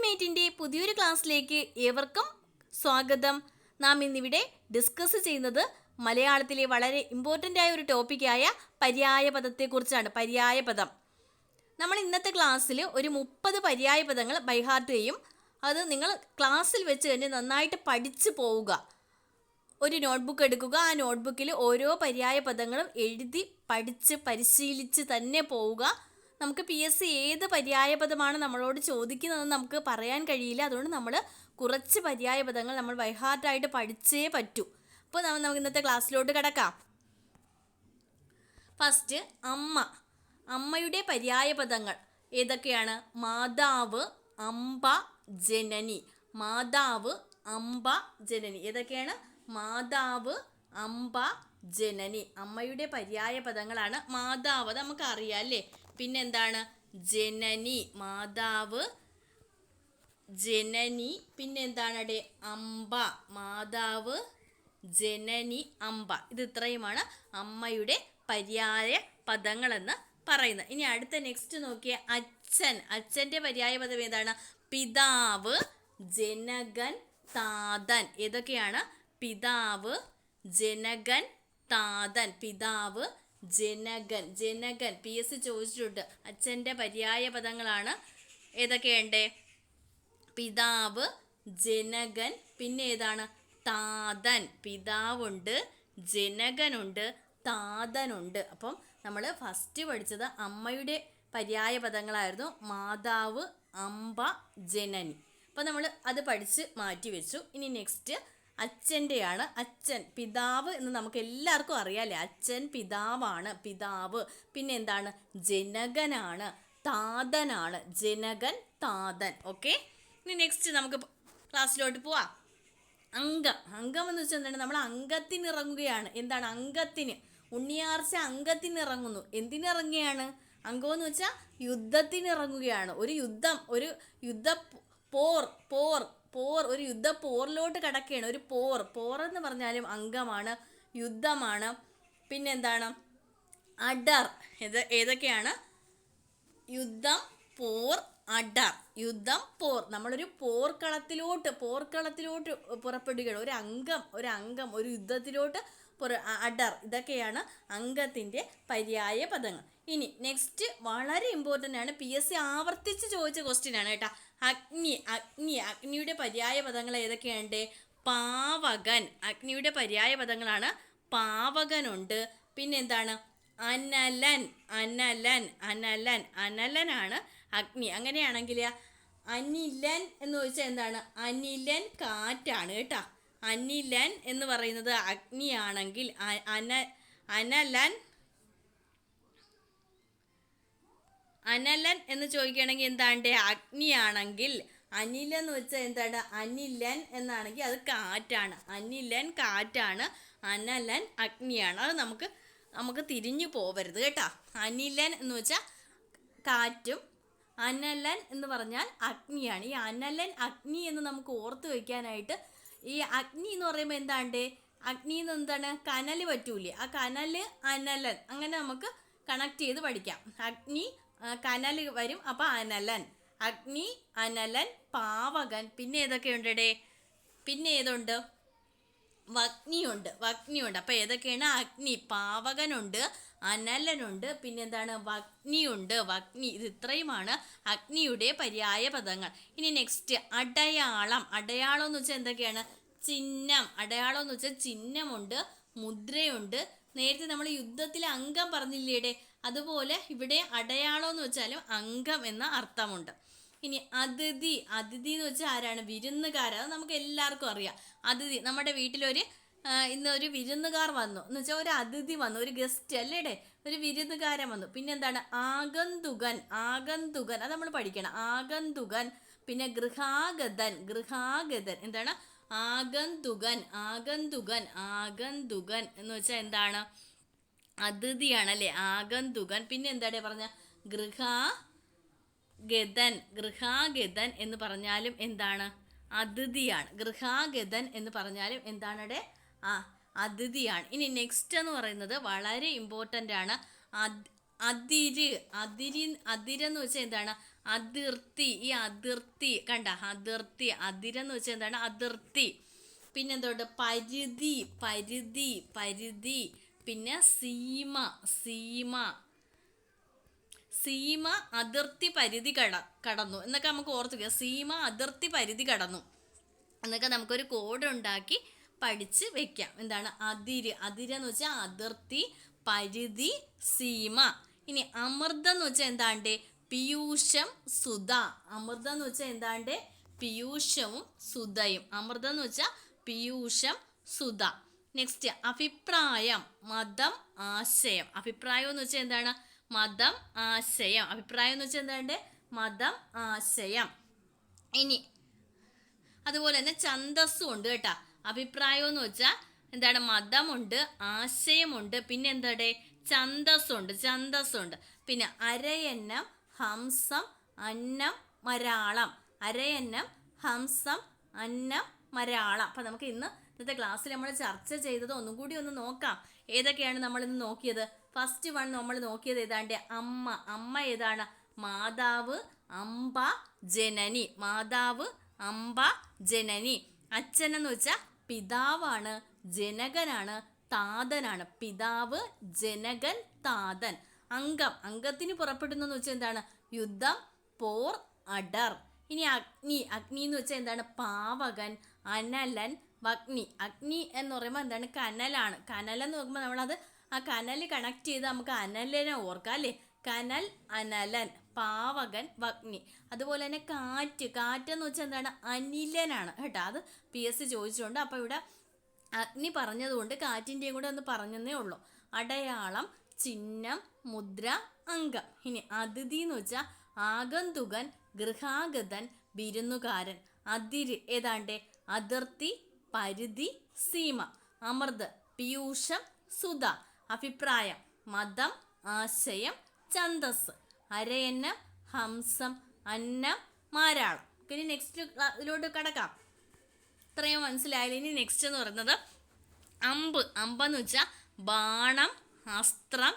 മേറ്റിൻ്റെ പുതിയൊരു ക്ലാസ്സിലേക്ക് ഏവർക്കും സ്വാഗതം. നാം ഇന്നിവിടെ ഡിസ്കസ് ചെയ്യുന്നത് മലയാളത്തിലെ വളരെ ഇമ്പോർട്ടൻ്റ് ആയ ഒരു ടോപ്പിക്കായ പര്യായ പദത്തെക്കുറിച്ചാണ്. പര്യായ പദം നമ്മൾ ഇന്നത്തെ ക്ലാസ്സിൽ ഒരു 30 പര്യായ പദങ്ങൾ ബൈഹാർട്ട് ചെയ്യും. അത് നിങ്ങൾ ക്ലാസ്സിൽ വെച്ച് തന്നെ നന്നായിട്ട് പഠിച്ചു പോവുക. ഒരു നോട്ട്ബുക്ക് എടുക്കുക, ആ നോട്ട്ബുക്കിൽ ഓരോ പര്യായ പദങ്ങളും എഴുതി പഠിച്ച് പരിശീലിച്ച് തന്നെ പോവുക. നമുക്ക് PSC ഏത് പര്യായ പദമാണ് നമ്മളോട് ചോദിക്കുന്നതെന്ന് നമുക്ക് പറയാൻ കഴിയില്ല. അതുകൊണ്ട് നമ്മൾ കുറച്ച് പര്യായ പദങ്ങൾ നമ്മൾ ബൈഹാർട്ടായിട്ട് പഠിച്ചേ പറ്റൂ. അപ്പോൾ നമുക്ക് ഇന്നത്തെ ക്ലാസ്സിലോട്ട് കിടക്കാം. ഫസ്റ്റ് അമ്മ. അമ്മയുടെ പര്യായ പദങ്ങൾ ഏതൊക്കെയാണ്? മാതാവ്, അമ്പ, ജനനി. മാതാവ്, അമ്പ, ജനനി. ഏതൊക്കെയാണ്? മാതാവ്, അമ്പ, ജനനി. അമ്മയുടെ പര്യായ പദങ്ങളാണ്. മാതാവ് അത് നമുക്ക് അറിയാം അല്ലേ. പിന്നെന്താണ്? ജനനി. മാതാവ്, ജനനി. പിന്നെന്താണ്? അമ്പ. മാതാവ്, ജനനി, അമ്പ. ഇത് ഇത്രയുമാണ് അമ്മയുടെ പര്യായ പദങ്ങളെന്ന് പറയുന്നത്. ഇനി അടുത്ത നെക്സ്റ്റ് നോക്കിയേ, അച്ഛൻ. അച്ഛൻ്റെ പര്യായ പദം ഏതാണ്? പിതാവ്, ജനകൻ, താതൻ. ഏതൊക്കെയാണ്? പിതാവ്, ജനകൻ, താതൻ. പിതാവ്, ജനകൻ. ജനകൻ PSC ചോദിച്ചിട്ടുണ്ട്. അച്ഛൻ്റെ പര്യായ പദങ്ങളാണ് ഏതൊക്കെയുണ്ട്? പിതാവ്, ജനകൻ, പിന്നെ ഏതാണ്? താതൻ. പിതാവുണ്ട്, ജനകനുണ്ട്, താതനുണ്ട്. അപ്പം നമ്മൾ ഫസ്റ്റ് പഠിച്ചത് അമ്മയുടെ പര്യായ പദങ്ങളായിരുന്നു. മാതാവ്, അമ്പ, ജനനി. അപ്പം നമ്മൾ അത് പഠിച്ച് മാറ്റി വെച്ചു. ഇനി നെക്സ്റ്റ് അച്ഛൻ്റെയാണ്. അച്ഛൻ, പിതാവ് എന്ന് നമുക്ക് എല്ലാവർക്കും അറിയാമല്ലേ. അച്ഛൻ പിതാവാണ്, പിതാവ്. പിന്നെ എന്താണ്? ജനകനാണ്, താതനാണ്. ജനകൻ, താതൻ. ഓക്കെ. ഇനി നെക്സ്റ്റ് നമുക്ക് ക്ലാസ്സിലോട്ട് പോവാം. അംഗം. അംഗം എന്ന് വെച്ചാൽ എന്താണ്? നമ്മൾ അംഗത്തിന് ഇറങ്ങുകയാണ്. എന്താണ്? അംഗത്തിന്. ഉണ്ണിയാർച്ച അംഗത്തിന് ഇറങ്ങുന്നു. എന്തിനിറങ്ങുകയാണ്? അംഗം എന്ന് വെച്ചാൽ യുദ്ധത്തിന് ഇറങ്ങുകയാണ്. ഒരു യുദ്ധം, ഒരു യുദ്ധ പോർ ഒരു യുദ്ധ പോറിലോട്ട് കടക്കുകയാണ്. ഒരു പോർ എന്ന് പറഞ്ഞാലും അംഗമാണ്, യുദ്ധമാണ്. പിന്നെന്താണ്? അടർ. ഏതൊക്കെയാണ്? യുദ്ധം, പോർ, അടർ. യുദ്ധം, പോർ. നമ്മളൊരു പോർക്കളത്തിലോട്ട് പുറപ്പെടുകയാണ്. ഒരു അംഗം ഒരു യുദ്ധത്തിലോട്ട് അടർ. ഇതൊക്കെയാണ് അംഗത്തിൻ്റെ പര്യായ പദങ്ങൾ. ഇനി നെക്സ്റ്റ് വളരെ ഇമ്പോർട്ടൻ്റ് ആണ്. PSC ആവർത്തിച്ച് ചോദിച്ച ക്വസ്റ്റ്യൻ ആണ് കേട്ടോ. അഗ്നിയുടെ പര്യായ പദങ്ങൾ ഏതൊക്കെയുണ്ട്? പാവകൻ. അഗ്നിയുടെ പര്യായ പദങ്ങളാണ്. പാവകനുണ്ട്. പിന്നെന്താണ്? അനലനാണ് അഗ്നി. അങ്ങനെയാണെങ്കിൽ അനിലൻ എന്ന് ചോദിച്ചാൽ എന്താണ്? അനിലൻ കാറ്റാണ് കേട്ടോ. അനിലൻ എന്ന് പറയുന്നത് അഗ്നിയാണെങ്കിൽ അനലൻ എന്ന് ചോദിക്കുകയാണെങ്കിൽ എന്താണ്? അഗ്നിയാണെങ്കിൽ. അനിലെന്ന് വെച്ചാൽ എന്താണ്? അനിലൻ എന്നാണെങ്കിൽ അത് കാറ്റാണ്. അനിലൻ കാറ്റാണ്, അനലൻ അഗ്നിയാണ്. അത് നമുക്ക് തിരിഞ്ഞു പോവരുത് കേട്ടോ. അനിലൻ എന്ന് വെച്ചാൽ കാറ്റും, അനലൻ എന്ന് പറഞ്ഞാൽ അഗ്നിയാണ്. ഈ അനലൻ അഗ്നി എന്ന് നമുക്ക് ഓർത്ത് വയ്ക്കാനായിട്ട്, ഈ അഗ്നി എന്ന് പറയുമ്പോൾ എന്താണ്ട്? അഗ്നി എന്ന് എന്താണ്? കനൽ പറ്റൂലേ. ആ കനൽ, അനലൻ, അങ്ങനെ നമുക്ക് കണക്ട് ചെയ്ത് പഠിക്കാം. അഗ്നി, കനൽ വരും. അപ്പോൾ അനലൻ. അഗ്നി, അനലൻ, പാവകൻ. പിന്നെ ഏതൊക്കെയുണ്ട്? പിന്നെ ഏതുണ്ട്? വഗ്നിയുണ്ട്. അപ്പോൾ ഏതൊക്കെയാണ്? അഗ്നി, പാവകനുണ്ട്, അനലനുണ്ട്, പിന്നെന്താണ്? വഗ്നിയുണ്ട്. ഇത് ഇത്രയുമാണ് അഗ്നിയുടെ പര്യായ പദങ്ങൾ. ഇനി നെക്സ്റ്റ് അടയാളം. അടയാളം എന്ന് വെച്ചാൽ എന്തൊക്കെയാണ്? ചിഹ്നം. അടയാളം എന്ന് വെച്ചാൽ ചിഹ്നമുണ്ട്, മുദ്രയുണ്ട്. നേരത്തെ നമ്മൾ യുദ്ധത്തിലെ അംഗം പറഞ്ഞില്ലേടെ, അതുപോലെ ഇവിടെ അടയാളം എന്ന് വെച്ചാലും അംഗം എന്ന അർത്ഥമുണ്ട്. ഇനി അതിഥി. അതിഥി എന്ന് വെച്ചാൽ ആരാണ്? വിരുന്നുകാരൻ. അത് നമുക്ക് എല്ലാവർക്കും അറിയാം. അതിഥി. നമ്മുടെ ഇന്ന് ഒരു വിരുന്നുകാർ വന്നു എന്ന് വെച്ചാൽ ഒരു അതിഥി വന്നു, ഒരു ഗസ്റ്റ് അല്ലേടെ, ഒരു വിരുന്നുകാരൻ വന്നു. പിന്നെന്താണ്? ആഗന്തുകൻ. അത് നമ്മൾ പഠിക്കണം. ആഗന്തുകൻ. പിന്നെ ഗൃഹാഗതൻ. എന്താണ്? ആഗന്തുകൻ എന്ന് വെച്ചാൽ എന്താണ്? അതിഥിയാണ് അല്ലേ, ആഗന്തുകൻ. പിന്നെ എന്താണ് പറഞ്ഞ? ഗൃഹാഗതൻ എന്ന് പറഞ്ഞാലും എന്താണ്? അതിഥിയാണ്. ഗൃഹാഗതൻ എന്ന് പറഞ്ഞാലും എന്താണ്? അതിഥിയാണ്. ഇനി നെക്സ്റ്റ് എന്ന് പറയുന്നത് വളരെ ഇമ്പോർട്ടൻ്റ് ആണ്. അതിരെന്ന് വെച്ചാൽ എന്താണ്? അതിർത്തി. ഈ അതിർത്തി കണ്ട, അതിർത്തി, അതിരെന്ന് വെച്ചാൽ എന്താണ്? അതിർത്തി. പിന്നെന്തോട്ട്? പരിധി, പരിധി, പരിധി. പിന്നെ സീമ, സീമ, സീമ അതിർത്തി പരിധി കടന്നു എന്നൊക്കെ നമുക്ക് ഓർത്തുക. സീമ അതിർത്തി പരിധി കടന്നു എന്നൊക്കെ നമുക്കൊരു കോഡ് ഉണ്ടാക്കി പഠിച്ച് വെക്കാം. എന്താണ്? അതിര്. അതിരെന്ന് വെച്ചാൽ അതിർത്തി, പരിധി, സീമ. ഇനി അമൃതം എന്ന് വെച്ചാൽ എന്താണ്ട്? പീയൂഷം, സുധ. അമൃതം എന്ന് വെച്ചാൽ എന്താണ്ട്? പീയൂഷവും സുധയും. അമൃതം എന്ന് വെച്ചാൽ പീയൂഷം, സുധ. നെക്സ്റ്റ് അഭിപ്രായം, മതം, ആശയം. അഭിപ്രായം എന്ന് വെച്ചാൽ എന്താണ്? മതം, ആശയം. അഭിപ്രായം എന്ന് വെച്ചാൽ എന്താണ്ട്? മതം, ആശയം. ഇനി അതുപോലെ തന്നെ ഛന്ദസ്സും ഉണ്ട് കേട്ടോ. അഭിപ്രായം എന്ന് വെച്ചാൽ എന്താണ്? മതമുണ്ട്, ആശയമുണ്ട്, പിന്നെ എന്താണ്? ഛന്ദസ്സുണ്ട്, ഛന്ദസ്സുണ്ട്. പിന്നെ അരയന്നം, ഹംസം, അന്നം, മരാളം. അരയന്നം, ഹംസം, അന്നം, മരാളം. അപ്പം നമുക്ക് ഇന്നത്തെ ക്ലാസ്സിൽ നമ്മൾ ചർച്ച ചെയ്തത് ഒന്നും കൂടി ഒന്ന് നോക്കാം. ഏതൊക്കെയാണ് നമ്മൾ ഇന്ന് നോക്കിയത്? ഫസ്റ്റ് വൺ നമ്മൾ നോക്കിയത് ഏതാണ്ട്? അമ്മ. അമ്മ ഏതാണ്? മാതാവ്, അംബ, ജനനി. മാതാവ്, അംബ, ജനനി. അച്ഛനെന്ന് വെച്ചാൽ പിതാവാണ്, ജനകനാണ്, താതനാണ്. പിതാവ്, ജനകൻ, താതൻ. അംഗം, അംഗത്തിന് പുറപ്പെടുന്നെന്ന് വെച്ചാൽ എന്താണ്? യുദ്ധം, പോർ, അടർ. ഇനി അഗ്നി. അഗ്നി എന്ന് വെച്ചാൽ എന്താണ്? പാവകൻ, അനലൻ, വഗ്നി. അഗ്നി എന്ന് പറയുമ്പോൾ എന്താണ്? കനലാണ്. കനലെന്ന് നോക്കുമ്പോൾ നമ്മളത് ആ കനൽ കണക്ട് ചെയ്ത് നമുക്ക് അനലനെ ഓർക്കാം അല്ലേ? കനൽ, അനലൻ, പാവകൻ, വഗ്നി. അതുപോലെ തന്നെ കാറ്റ്. കാറ്റെന്ന് വെച്ചാൽ എന്താണ്? അനിലനാണ് കേട്ടോ. അത് PS ചോദിച്ചിട്ടുണ്ട്. അപ്പോൾ ഇവിടെ അഗ്നി പറഞ്ഞതുകൊണ്ട് കാറ്റിൻ്റെയും കൂടെ ഒന്ന് പറഞ്ഞതേ ഉള്ളൂ. അടയാളം, ചിഹ്നം, മുദ്ര, അംഗം. ഇനി അതിഥി എന്ന് വെച്ചാൽ ആഗന്തുകൻ, ഗൃഹാഗതൻ, വിരുന്നുകാരൻ. അതിര് ഏതാണ്ട്? അതിർത്തി, പരിധി, സീമ. അമൃത്, പീയൂഷം, സുധ. അഭിപ്രായം, മതം, ആശയം, ഛന്ദസ്. അരയന്നം, ഹംസം, അന്നം, മാരാളം. ഇനി നെക്സ്റ്റ് ഇതിലോട്ട് കടക്കാം. ഇത്രയും മനസ്സിലായാലും ഇനി നെക്സ്റ്റ് എന്ന് പറയുന്നത് അമ്പ്. അമ്പെന്ന് വെച്ചാൽ ബാണം, അസ്ത്രം.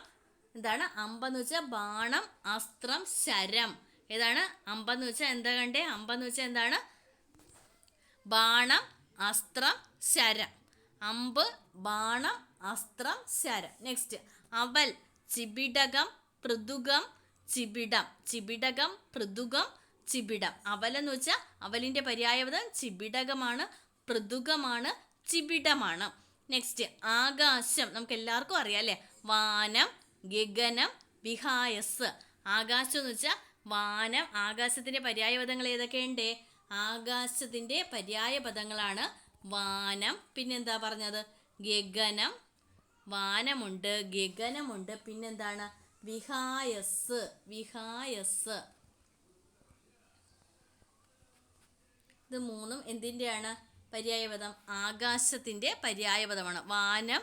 എന്താണ്? അമ്പെന്ന് വെച്ചാൽ ബാണം, അസ്ത്രം, ശരം. ഏതാണ്? അമ്പെന്ന് വെച്ചാൽ എന്താ കണ്ടേ? അമ്പെന്ന് വെച്ചാൽ എന്താണ്? ബാണം, അസ്ത്രം, ശരം. അമ്പ്, ബാണം, അസ്ത്രം, ശരം. നെക്സ്റ്റ് അവൽ, ചിബിടകം, പൃഥുകം, ചിബിടം. ചിബിടകം, പൃഥുകം, ചിബിടം. അവലെന്ന് വെച്ചാൽ അവലിൻ്റെ പര്യായപദം ചിബിടകമാണ്, പൃഥുകമാണ്, ചിബിടമാണ്. നെക്സ്റ്റ് ആകാശം. നമുക്ക് എല്ലാവർക്കും അറിയാം അല്ലേ? വാനം, ഗഗനം, വിഹായസ്. ആകാശം എന്ന് വെച്ചാൽ വാനം. ആകാശത്തിൻ്റെ പര്യായപദങ്ങൾ ഏതൊക്കെയുണ്ട്? ആകാശത്തിൻ്റെ പര്യായപദങ്ങളാണ് വാനം, പിന്നെന്താ പറഞ്ഞത്? ഗഗനം. വാനമുണ്ട്, ഗഗനമുണ്ട്, പിന്നെന്താണ്? വിഹായസ്. വിഹായസ്. ഇത് മൂന്നും എന്തിൻ്റെയാണ് പര്യായപദം? ആകാശത്തിൻ്റെ പര്യായപദമാണ്. വാനം,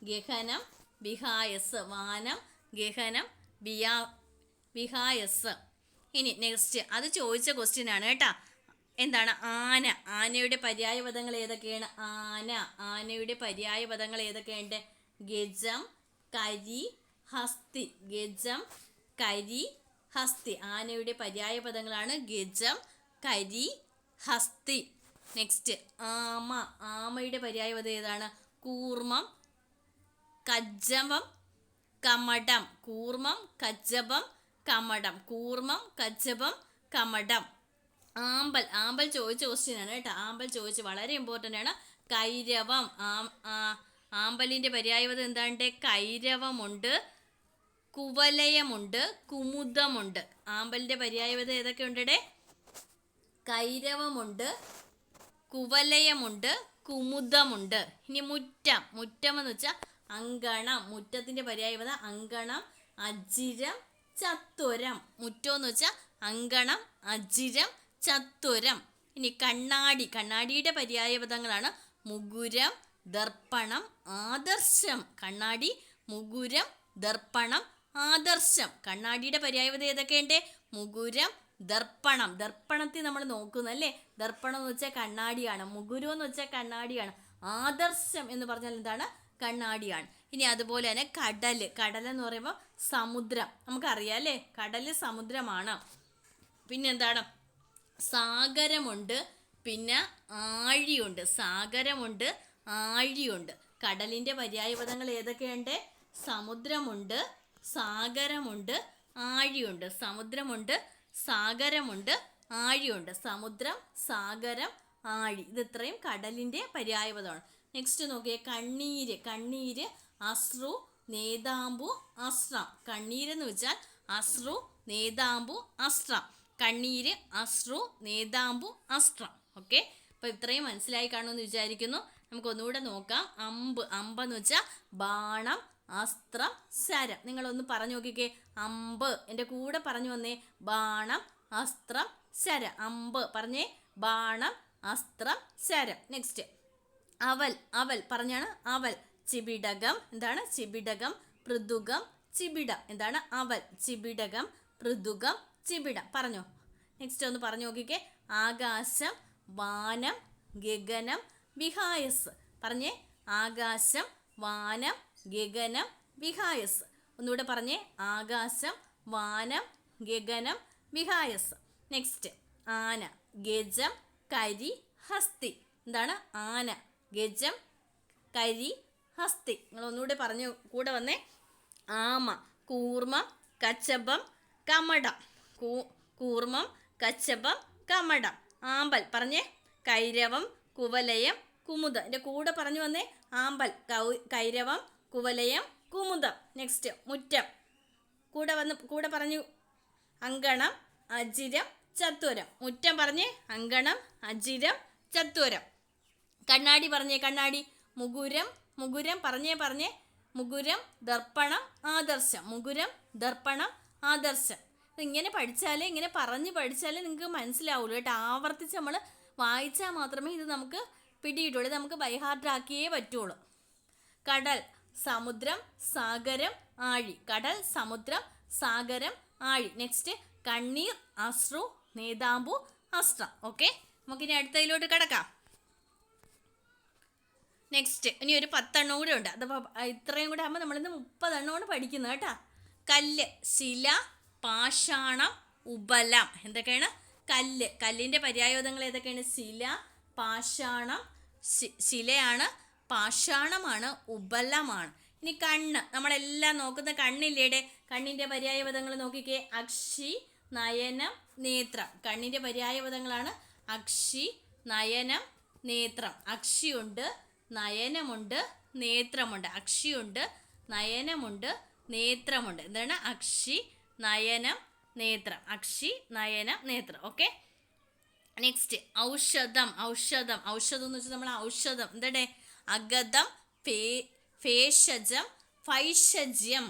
ഗഹനം, വിഹായസ്. വാനം, ഗഹനം, വിഹായസ്. ഇനി നെക്സ്റ്റ് അത് ചോദിച്ച ക്വസ്റ്റ്യൻ ആണ് കേട്ടോ. എന്താണ്? ആന. ആനയുടെ പര്യായപദങ്ങൾ ഏതൊക്കെയാണ്? ആന. ആനയുടെ പര്യായപദങ്ങൾ ഏതൊക്കെയുണ്ട്? ഗജം, കരി, ഹസ്തി. ഗജം, കരി, ഹസ്തി. ആനയുടെ പര്യായപദങ്ങളാണ് ഗജം, കരി, ഹസ്തി. നെക്സ്റ്റ് ആമ. ആമയുടെ പര്യായപദം ഏതാണ്? കൂർമ്മം, കജ്ജവം, കമടം. കൂർമ്മം, കജ്ജവം, കമടം. കൂർമ്മം, കജ്ജവം, കമടം. ആമ്പൽ. ആമ്പൽ ചോദിച്ച ക്വസ്റ്റ്യൻ ആണ് കേട്ടോ. ആമ്പൽ ചോദിച്ച് വളരെ ഇമ്പോർട്ടൻ്റ് ആണ്. കൈരവം. ആമ്പലിൻ്റെ പര്യായപദം എന്താണ്ട്? കൈരവമുണ്ട്, കുവലയമുണ്ട്, കുമുദമുണ്ട്. ആമ്പലിൻ്റെ പര്യായപദം ഏതൊക്കെ ഉണ്ടേ? കൈരവമുണ്ട്, കുവലയമുണ്ട്, കുമുദമുണ്ട്. ഇനി മുറ്റം. മുറ്റം എന്ന് വെച്ചാൽ അങ്കണം. മുറ്റത്തിൻ്റെ പര്യായപദം അങ്കണം, അജിരം, ചത്വരം. മുറ്റം എന്ന് വെച്ചാൽ അങ്കണം, അജിരം, ചത്വരം. ഇനി കണ്ണാടി. കണ്ണാടിയുടെ പര്യായപദങ്ങളാണ് മുകുരം, ദർപ്പണം, ആദർശം. കണ്ണാടി, മുകുരം, ദർപ്പണം, ആദർശം. കണ്ണാടിയുടെ പര്യായപദം ഏതൊക്കെയുണ്ട്? മുകുരം, ദർപ്പണം. ദർപ്പണത്തിൽ നമ്മൾ നോക്കുന്നല്ലേ? ദർപ്പണം എന്ന് വെച്ചാൽ കണ്ണാടിയാണ്, മുകുരം എന്ന് വെച്ചാൽ കണ്ണാടിയാണ്, ആദർശം എന്ന് പറഞ്ഞാൽ എന്താണ്? കണ്ണാടിയാണ്. ഇനി അതുപോലെ തന്നെ കടൽ. കടൽ എന്ന് പറയുമ്പോൾ സമുദ്രം. നമുക്കറിയാം അല്ലേ? കടൽ സമുദ്രമാണ്. പിന്നെന്താണ് സാഗരമുണ്ട്, പിന്നെ ആഴിയുണ്ട്. സാഗരമുണ്ട്, ആഴിയുണ്ട്. കടലിൻ്റെ പര്യായപദങ്ങൾ ഏതൊക്കെയുണ്ട്? സമുദ്രമുണ്ട്, സാഗരമുണ്ട്, ആഴിയുണ്ട്. സമുദ്രമുണ്ട്, സാഗരമുണ്ട്, ആഴിയുണ്ട്. സമുദ്രം, സാഗരം, ആഴി, ഇത് ഇത്രയും കടലിൻ്റെ പര്യായപദമാണ്. നെക്സ്റ്റ് നോക്കിയേ, കണ്ണീര്. കണ്ണീര് അശ്രു, നേതാമ്പു, അശ്രം. കണ്ണീരെന്ന് വെച്ചാൽ അശ്രു, നേതാമ്പു, അശ്രം. കണ്ണീര്, അശ്രു, നേതാമ്പു, അശ്രം. ഓക്കെ, അപ്പോൾ ഇത്രയും മനസ്സിലായി കാണുമെന്ന് വിചാരിക്കുന്നു. നമുക്ക് ഒന്നുകൂടെ നോക്കാം. അമ്പ്. അമ്പെന്ന് വെച്ചാൽ ബാണം, അസ്ത്രം, ശരം. നിങ്ങളൊന്ന് പറഞ്ഞു നോക്കിക്കേ. അമ്പ്, എൻ്റെ കൂടെ പറഞ്ഞു വന്നേ. ബാണം, അസ്ത്രം, ശരം. അമ്പ് പറഞ്ഞേ. ബാണം, അസ്ത്രം, ശരം. നെക്സ്റ്റ് അവൽ. അവൽ പറഞ്ഞാണ് അവൽ. ചിബിടകം. എന്താണ്? ചിബിടകം, പൃഥുകം, ചിബിടം. എന്താണ്? അവൽ. ചിബിടകം, പൃഥുകം, ചിബിടം. പറഞ്ഞോ. നെക്സ്റ്റ് ഒന്ന് പറഞ്ഞു നോക്കിക്കേ. ആകാശം, വാനം, ഗഗനം, വിഹായസ്. പറഞ്ഞേ. ആകാശം, വാനം, ഗഗനം, വിഹായസ്. ഒന്നുകൂടെ പറഞ്ഞേ. ആകാശം, വാനം, ഗഗനം, വിഹായസ്. നെക്സ്റ്റ് ആന. ഗജം, കരി, ഹസ്തി. എന്താണ്? ആന, ഗജം, കരി, ഹസ്തി. നിങ്ങൾ ഒന്നുകൂടെ പറഞ്ഞു കൂടെ വന്നേ. ആമ. കൂർമ്മം, കച്ചപം, കമടം. കൂർമ്മം, കച്ചപം, കമടം. ആമ്പൽ പറഞ്ഞേ. കൈരവം, കുവലയം, കുമുദം. എൻ്റെ കൂടെ പറഞ്ഞു വന്നേ. ആമ്പൽ, കൈരവം, കുവലയം, കുമുദം. നെക്സ്റ്റ് മുറ്റം. കൂടെ പറഞ്ഞു. അങ്കണം, അജിരം, ചത്വരം. മുറ്റം പറഞ്ഞേ. അങ്കണം, അജിരം, ചത്വരം. കണ്ണാടി പറഞ്ഞേ. കണ്ണാടി. മുകുരം. മുകുരം പറഞ്ഞേ. മുകുരം, ദർപ്പണം, ആദർശം. മുകുരം, ദർപ്പണം, ആദർശം. ഇങ്ങനെ പഠിച്ചാലേ, ഇങ്ങനെ പറഞ്ഞ് പഠിച്ചാലേ നിങ്ങൾക്ക് മനസ്സിലാവുള്ളൂ കേട്ടോ. ആവർത്തിച്ച് നമ്മൾ വായിച്ചാൽ മാത്രമേ ഇത് നമുക്ക് പിടിയിട്ടുള്ളൂ. ഇത് നമുക്ക് ബൈഹാർട്ടാക്കിയേ പറ്റുള്ളൂ. കടൽ, സമുദ്രം, സാഗരം, ആഴി. കടൽ, സമുദ്രം, സാഗരം, ആഴി. നെക്സ്റ്റ് കണ്ണീർ, അശ്രു, നേതാമ്പു, അസ്ത്രം. ഓക്കെ, നമുക്കിനി അടുത്തതിലോട്ട് കിടക്കാം. നെക്സ്റ്റ് ഇനി ഒരു 10 എണ്ണം കൂടെ ഉണ്ട്. അതപ്പോൾ ഇത്രയും കൂടെ ആകുമ്പോൾ നമ്മളിന്ന് 30 എണ്ണമാണ് പഠിക്കുന്നത് കേട്ടോ. കല്ല്, ശില, പാഷാണം, ഉപലം. എന്തൊക്കെയാണ്? കല്ല്. കല്ലിൻ്റെ പര്യായപദങ്ങൾ ഏതൊക്കെയാണ്? ശില, പാഷാണം. ശിലയാണ്, പാഷാണമാണ്, ഉപലമാണ്. ഇനി കണ്ണ്. നമ്മളെല്ലാം നോക്കുന്ന കണ്ണില്ലേടെ. കണ്ണിൻ്റെ പര്യായപദങ്ങൾ നോക്കിക്കേ. അക്ഷി, നയനം, നേത്രം. കണ്ണിൻ്റെ പര്യായപദങ്ങളാണ് അക്ഷി, നയനം, നേത്രം. അക്ഷിയുണ്ട്, നയനമുണ്ട്, നേത്രമുണ്ട്. അക്ഷിയുണ്ട്, നയനമുണ്ട്, നേത്രമുണ്ട്. എന്താണ്? അക്ഷി, നയനം, നേത്രം. അക്ഷി, നയനം, നേത്രം. ഓക്കെ, നെക്സ്റ്റ് ഔഷധം. ഔഷധം. ഔഷധം എന്ന് വെച്ചാൽ നമ്മൾ ഔഷധം. എന്താണ്? അഗതം, ഭേഷജം, ഭൈഷജ്യം.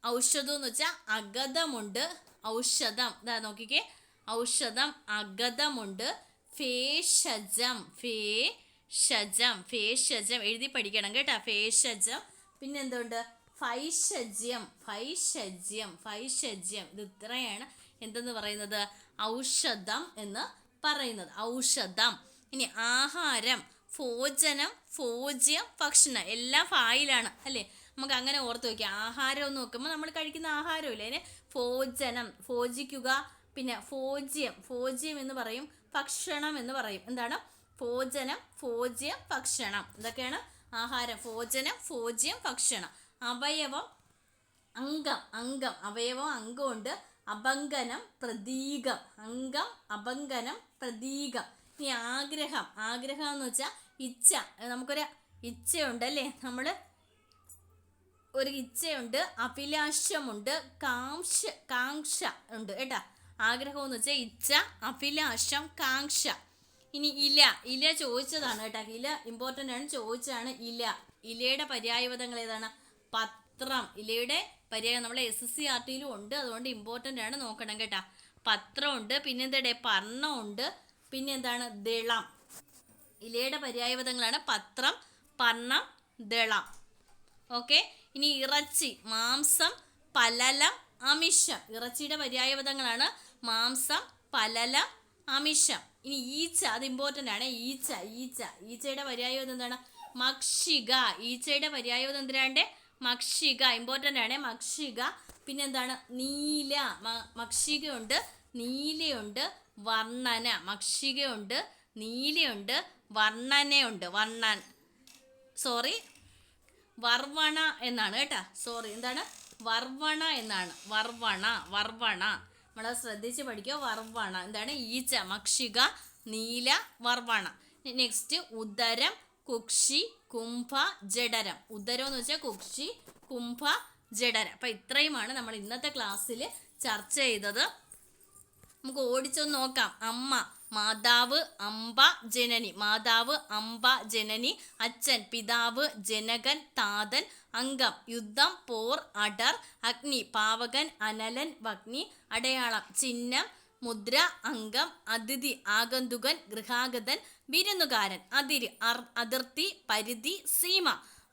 ഔഷധം എന്ന് വെച്ചാൽ അഗതമുണ്ട്, ഔഷധം. ഇതാ നോക്കിക്കേ. ഔഷധം, അഗതമുണ്ട്, ഭേഷജം. ഭേഷജം എഴുതി പഠിക്കണം കേട്ടോ. ഭേഷജം. പിന്നെ എന്തുണ്ട്? ഭൈഷജ്യം. ഇത് ഇത്രയാണ് എന്തെന്ന് പറയുന്നത്? ഔഷധം എന്ന് പറയുന്നത്. ഔഷധം. ഇനി ആഹാരം, ഭോജനം, ഭോജ്യം, ഭക്ഷണം. എല്ലാം ഫായിലാണ് അല്ലേ? നമുക്ക് അങ്ങനെ ഓർത്ത് വയ്ക്കുക. ആഹാരം എന്ന് നോക്കുമ്പോൾ നമ്മൾ കഴിക്കുന്ന ആഹാരമില്ലേ, അതിന് ഭോജനം, ഭോജിക്കുക. പിന്നെ ഭോജ്യം എന്ന് പറയും, ഭക്ഷണം എന്ന് പറയും. എന്താണ്? ഭോജനം, ഭോജ്യം, ഭക്ഷണം. ഇതൊക്കെയാണ് ആഹാരം. ഭോജനം, ഭോജ്യം, ഭക്ഷണം. അവയവം, അംഗം. അവയവം, അംഗമുണ്ട്. അഭംഗനം, പ്രതീകം. അംഗം, അഭംഗനം, പ്രതീകം. ഇനി ആഗ്രഹം. ആഗ്രഹം എന്ന് വെച്ചാൽ ഇച്ഛ. നമുക്കൊരു ഇച്ഛയുണ്ടല്ലേ, നമ്മൾ ഒരു ഇച്ഛയുണ്ട്, അഭിലാഷമുണ്ട്, കാംക്ഷ ഉണ്ട് കേട്ടോ. ആഗ്രഹം എന്ന് വെച്ചാൽ ഇച്ഛ, അഭിലാഷം, കാംക്ഷ. ഇനി ഇല ചോദിച്ചതാണ് കേട്ടോ. ഇല ഇമ്പോർട്ടൻ്റ് ആണ്, ചോദിച്ചതാണ് ഇല. ഇലയുടെ പര്യായപദങ്ങൾ ഏതാണ്? പത്രം. ഇലയുടെ പര്യായം നമ്മളെ SSCRTയിലും ഉണ്ട്, അതുകൊണ്ട് ഇമ്പോർട്ടൻ്റ് ആണ്, നോക്കണം കേട്ടോ. പത്രമുണ്ട്, പിന്നെന്താ പർണമുണ്ട്, പിന്നെ എന്താണ്? ദളം. ഇലയുടെ പര്യായപദങ്ങളാണ് പത്രം, പർണം, ദളം. ഓക്കെ, ഇനി ഇറച്ചി, മാംസം, പലലം, അമിഷം. ഇറച്ചിയുടെ പര്യായപദങ്ങളാണ് മാംസം, പലലം, അമിഷം. ഇനി ഈച്ച, അത് ഇമ്പോർട്ടൻ്റ് ആണ്. ഈച്ചയുടെ പര്യായപദം എന്താണ്? മക്ഷിക. ഈച്ചയുടെ പര്യായപദം എന്തിനാണ്ട്? മക്ഷിക. ഇമ്പോർട്ടൻ്റ് ആണ്, മക്ഷിക. പിന്നെന്താണ്? നീല. മക്ഷികയുണ്ട്, നീലയുണ്ട്, വർണ്ണന. മക്ഷികയുണ്ട്, നീലയുണ്ട്, വർണ്ണനയുണ്ട്. വർവണ എന്നാണ് കേട്ടോ. എന്താണ്? വർവണ എന്നാണ്. വർവണ. നമ്മൾ ശ്രദ്ധിച്ച് പഠിക്കുക. വർവണ എന്താണ്? ഈച്ച, മക്ഷിക, നീല, വർവണ. നെക്സ്റ്റ് ഉദരം, കുക്ഷി, കുംഭ, ജഡരം. ഉദരം എന്ന് വെച്ചാൽ കുക്ഷി, കുംഭ, ജഡരം. അപ്പം ഇത്രയുമാണ് നമ്മൾ ഇന്നത്തെ ക്ലാസ്സിൽ ചർച്ച ചെയ്തത്. നമുക്ക് ഓടിച്ചൊന്ന് നോക്കാം. അമ്മ, മാതാവ്, അംബ, ജനനി. മാതാവ്, അംബ, ജനനി. അച്ഛൻ, പിതാവ്, ജനകൻ, താതൻ. അംഗം, യുദ്ധം, പോർ, അടർ. അഗ്നി, പാവകൻ, അനലൻ, വഗ്നി. അടയാളം, ചിഹ്നം, മുദ്ര, അംഗം. അതിഥി, ആഗന്തുകൻ, ഗൃഹാഗതൻ, വിരുന്നുകാരൻ. അതിര്, അതിർത്തി, പരിധി, സീമ.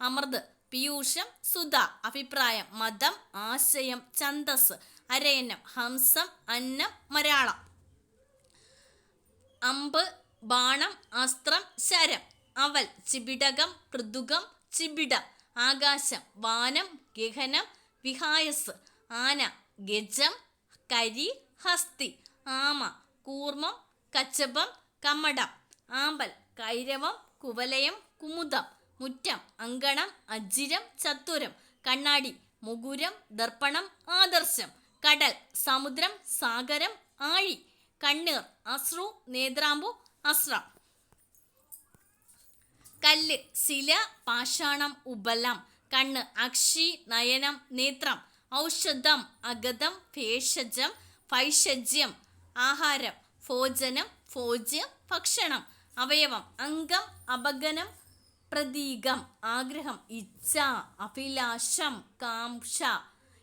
അമൃത്, പീയൂഷം, സുധ. അഭിപ്രായം, മതം, ആശയം, ഛന്ദസ്. അരയന്നം, ഹംസം, അന്നം, മലയാളം. അമ്പ്, ബാണം, അസ്ത്രം, ശരം. അവൽ, ചിബിടകം, പൃഥുകം, ചിബിടം. ആകാശം, വാനം, ഗഹനം, വിഹായസ്. ആന, ഗജം, കരി, ഹസ്തി. ആമ, കൂർമ്മം, കച്ചപം, കമ്മടം. ആമ്പൽ, കൈരവം, കുവലയം, കുമുദം. മുറ്റം, അങ്കണം, അജിരം, ചത്തുരം. കണ്ണാടി, മുകുരം, ദർപ്പണം, ആദർശം. കടൽ, സമുദ്രം, സാഗരം, ആഴി. കണ്ണീർ, അശ്രു, നേത്രാമ്പു, അസ്രം. കല്ല്, ശില, പാഷാണം, ഉപലം. കണ്ണ്, അക്ഷി, നയനം, നേത്രം. ഔഷധം, അഗതം, ഭേഷജം, ഭൈഷജ്യം. ആഹാരം, ഭോജനം, ഭോജ്യം, ഭക്ഷണം. അവയവം, അംഗം, അപഗനം, പ്രതീകം. ആഗ്രഹം, ഇച്ഛ, അഭിലാഷം, കാംക്ഷ.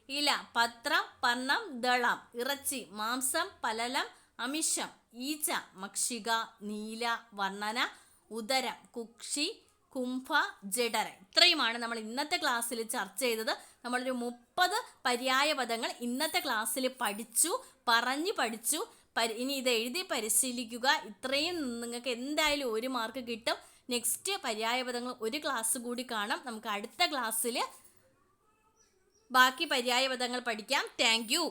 ഇല, പത്രം, പർണം, ദളം. ഇറച്ചി, മാംസം, പലലം, അമിഷം. ഈച്ച, മക്ഷിക, നീല, വർണ്ണന. ഉദരം, കുക്ഷി, കുംഭ, ജഡരം. ഇത്രയുമാണ് നമ്മൾ ഇന്നത്തെ ക്ലാസ്സിൽ ചർച്ച ചെയ്തത്. നമ്മളൊരു 30 പര്യായ പദങ്ങൾ ഇന്നത്തെ ക്ലാസ്സിൽ പഠിച്ചു. ഇനി ഇത് എഴുതി പരിശീലിക്കുക. ഇത്രയും നിങ്ങൾക്ക് എന്തായാലും 1 മാർക്ക് കിട്ടും. നെക്സ്റ്റ് പര്യായ പദങ്ങൾ ഒരു ക്ലാസ് കൂടി കാണാം. നമുക്ക് അടുത്ത ക്ലാസ്സിൽ ബാക്കി പര്യായ പദങ്ങൾ പഠിക്കാം. Thank you.